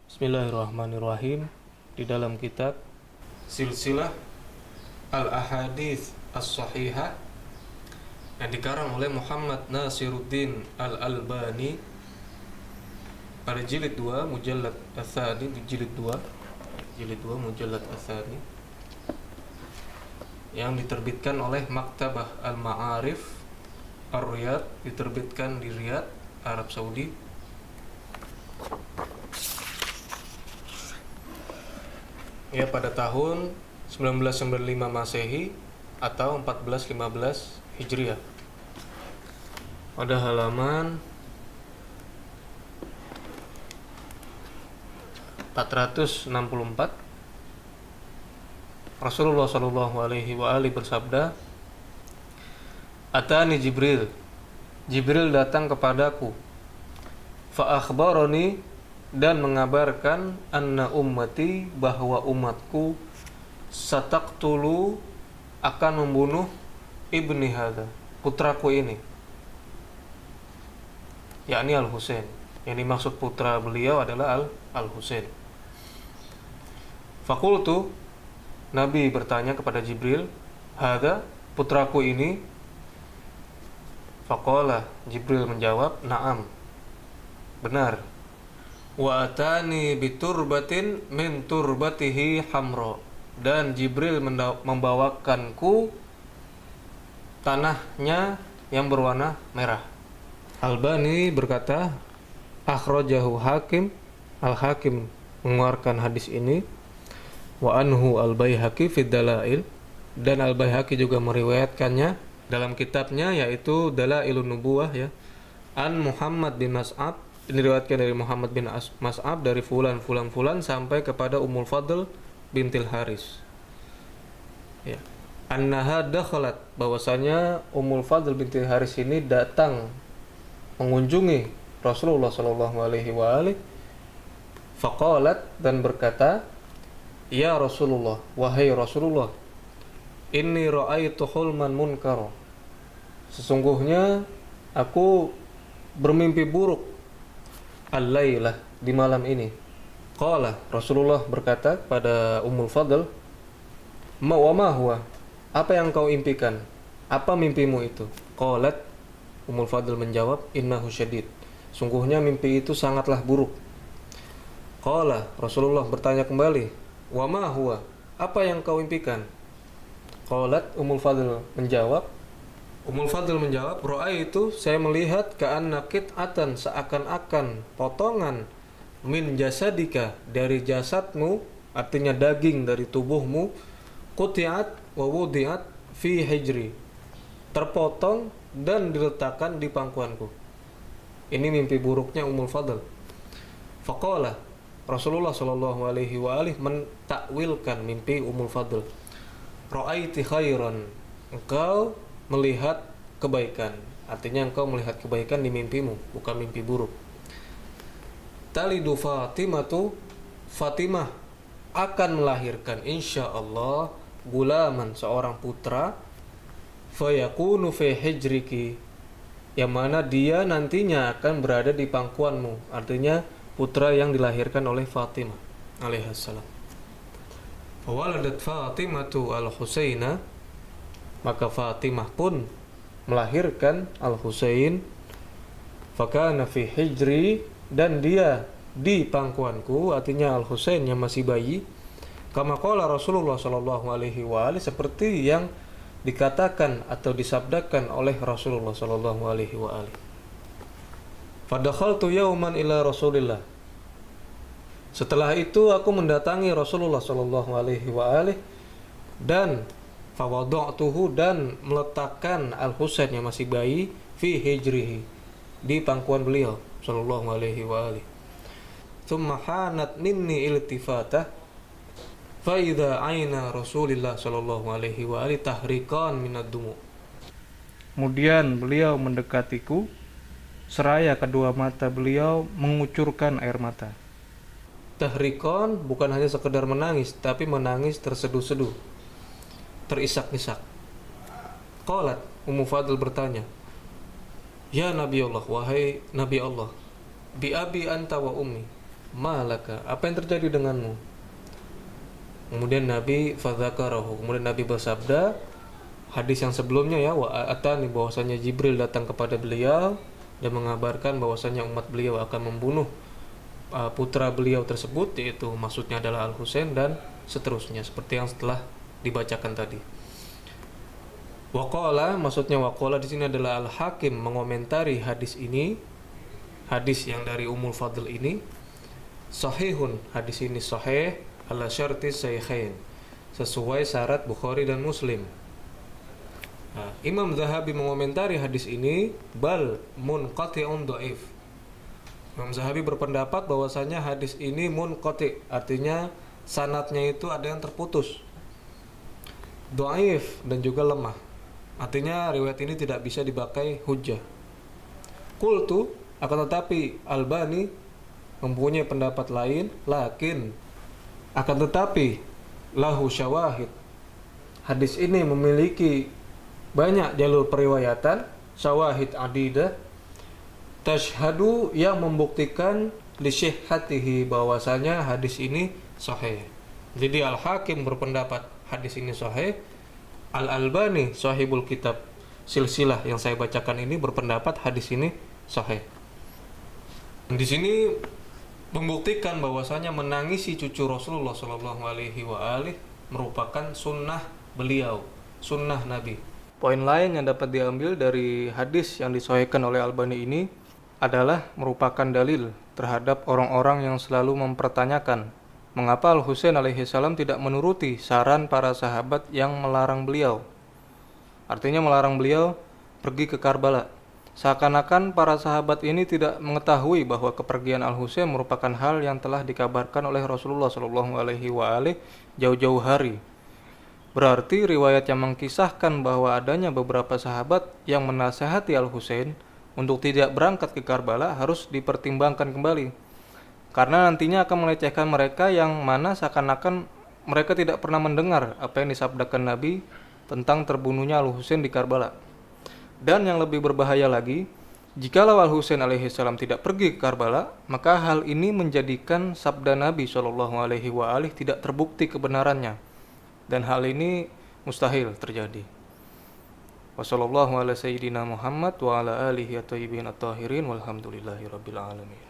Bismillahirrahmanirrahim. Di dalam kitab Silsilah Al-Ahadits As-Sahihah yang dikarang oleh Muhammad Nasiruddin Al-Albani pada jilid 2 mujallad Ats-Tsani, di jilid 2 mujallad Ats-Tsani yang diterbitkan oleh Maktabah Al-Ma'arif Ar-Riyadh, diterbitkan di Riyadh, Arab Saudi. Ya, pada tahun 1995 Masehi atau 1415 Hijriah. Pada halaman 464 Rasulullah Shallallahu Alaihi Wasallam bersabda, "Atani Jibril, Jibril datang kepadaku, fa akhbarani, dan mengabarkan, anna ummati, bahwa umatku, sataqtulu, akan membunuh ibni hadza, putraku ini, yakni Al-Husain." Yang dimaksud putra beliau adalah Al-Husain. Fakultu, Nabi bertanya kepada Jibril, "Hadza, putraku ini?" Faqala, Jibril menjawab, "Na'am, benar." Wa atani biturbatin min turbatihi hamra, dan Jibril membawakanku tanahnya yang berwarna merah. Albani berkata, akhrajahu Hakim, Al-Hakim mengeluarkan hadis ini, wa anhu Al-Baihaqi fid Dalail, dan Al-Baihaqi juga meriwayatkannya dalam kitabnya yaitu Dalailun Nubuwah, ya, an Muhammad bin Mas'ab, ini diriwayatkan dari Muhammad bin Mas'ab dari fulan sampai kepada Ummul Fadl bintil Haris, ya, annaha dakhalat, bahwasanya Ummul Fadl bintil Haris ini datang mengunjungi Rasulullah sallallahu alaihi wasallam. Faqalat, dan berkata, "Ya Rasulullah, wahai Rasulullah, inni ra'aitu hulman munkar, sesungguhnya aku bermimpi buruk al-lailah, di malam ini." Qala, Rasulullah berkata kepada Ummul Fadl, wa ma huwa, apa yang kau impikan, apa mimpimu itu? Qalat, Ummul Fadl menjawab, innahu syadid, sungguhnya mimpi itu sangatlah buruk. Qala, Rasulullah bertanya kembali, wa ma huwa, apa yang kau impikan? Qalat, Ummul Fadl menjawab, ra'aitu, saya melihat, ka'anna qit'atan, seakan-akan potongan, min jasadika, dari jasadmu, artinya daging dari tubuhmu, quti'at wa wudi'at fi hijri, terpotong dan diletakkan di pangkuanku. Ini mimpi buruknya Ummul Fadl. Faqala, Rasulullah sallallahu alaihi wasallam mentakwilkan mimpi Ummul Fadl. Ra'aiti khairan, engkau melihat kebaikan, artinya engkau melihat kebaikan di mimpimu, bukan mimpi buruk. Talidu Fatimatu, Fatimah akan melahirkan insyaallah gulaman, seorang putra, fayakunu fi hijriki, yang mana dia nantinya akan berada di pangkuanmu, artinya putra yang dilahirkan oleh Fatimah alaihissalam. Waladat Fatimatu al-Husaina, maka Fatimah pun melahirkan Al-Husain. Fakana fi hijri, dan dia di pangkuanku, artinya Al-Husain yang masih bayi. Kama qala Rasulullah sallallahu alaihi wasallam, seperti yang dikatakan atau disabdakan oleh Rasulullah sallallahu alaihi wasallam. Fadakhaltu yauman ila Rasulillah, setelah itu aku mendatangi Rasulullah sallallahu alaihi wasallam, dan fawada'tuhu, dan meletakkan Al-Husain yang masih bayi, fi hijrihi, di pangkuan beliau sallallahu alaihi wasallam. Tsumma hanat minni iltifatah, fa idza aina Rasulillah sallallahu alaihi wasallam tahriqan minad dumu. Kemudian beliau mendekatiku, seraya kedua mata beliau mengucurkan air mata. Tahriqan bukan hanya sekedar menangis, tapi menangis terseduh-seduh, terisak-isak. Qalat, Ummu Fadl bertanya, "Ya Nabi Allah, wahai Nabi Allah, bi abi anta wa ummi, malaka, apa yang terjadi denganmu? Kemudian Nabi fadzakarahu, kemudian Nabi bersabda, hadis yang sebelumnya ya, wa atani, bahwasanya Jibril datang kepada beliau dan mengabarkan bahwasanya umat beliau akan membunuh putra beliau tersebut, yaitu maksudnya adalah Al-Husain dan seterusnya seperti yang setelah dibacakan tadi. Waqala, maksudnya waqala di sini adalah Al-Hakim mengomentari hadis ini, hadis yang dari Ummul Fadl ini, sahihun, hadis ini sahih ala syarti sahihain, sesuai syarat Bukhari dan Muslim. Nah, Imam Zahabi mengomentari hadis ini, bal munqati'un dhaif. Imam Zahabi berpendapat bahwasanya hadis ini munqati, artinya sanadnya itu ada yang terputus, dhaif dan juga lemah. Artinya riwayat ini tidak bisa dipakai hujjah. Qultu, akan tetapi Albani mempunyai pendapat lain, lakin akan tetapi lahu syawahid. Hadis ini memiliki banyak jalur periwayatan, syawahid adidah, tashhadu, yang membuktikan li syihhatihi, bahwasanya hadis ini sahih. Jadi Al-Hakim berpendapat hadis ini sahih. Al-Albani sahibul kitab silsilah yang saya bacakan ini berpendapat hadis ini sahih. Di sini membuktikan bahwasanya menangisi cucu Rasulullah Shallallahu Alaihi Wasallam merupakan sunnah beliau, sunnah Nabi. Poin lain yang dapat diambil dari hadis yang disahihkan oleh Albani ini adalah merupakan dalil terhadap orang-orang yang selalu mempertanyakan mengapa Al-Husain alaihi salam tidak menuruti saran para sahabat yang melarang beliau. Artinya melarang beliau pergi ke Karbala. Seakan-akan para sahabat ini tidak mengetahui bahwa kepergian Al-Husain merupakan hal yang telah dikabarkan oleh Rasulullah Shallallahu Alaihi Wasallam jauh-jauh hari. Berarti riwayat yang mengkisahkan bahwa adanya beberapa sahabat yang menasihati Al-Husain untuk tidak berangkat ke Karbala harus dipertimbangkan kembali. Karena nantinya akan melecehkan mereka yang mana seakan-akan mereka tidak pernah mendengar apa yang disabdakan Nabi tentang terbunuhnya Al-Husain di Karbala. Dan yang lebih berbahaya lagi, jikalau Al-Husain alaihi salam tidak pergi ke Karbala, maka hal ini menjadikan sabda Nabi Shallallahu Alaihi Wasallam tidak terbukti kebenarannya. Dan hal ini mustahil terjadi. Wassallallahu ala sayyidina Muhammad wa ala alihi at-thayyibin at-tahirin walhamdulillahi rabbil alamin.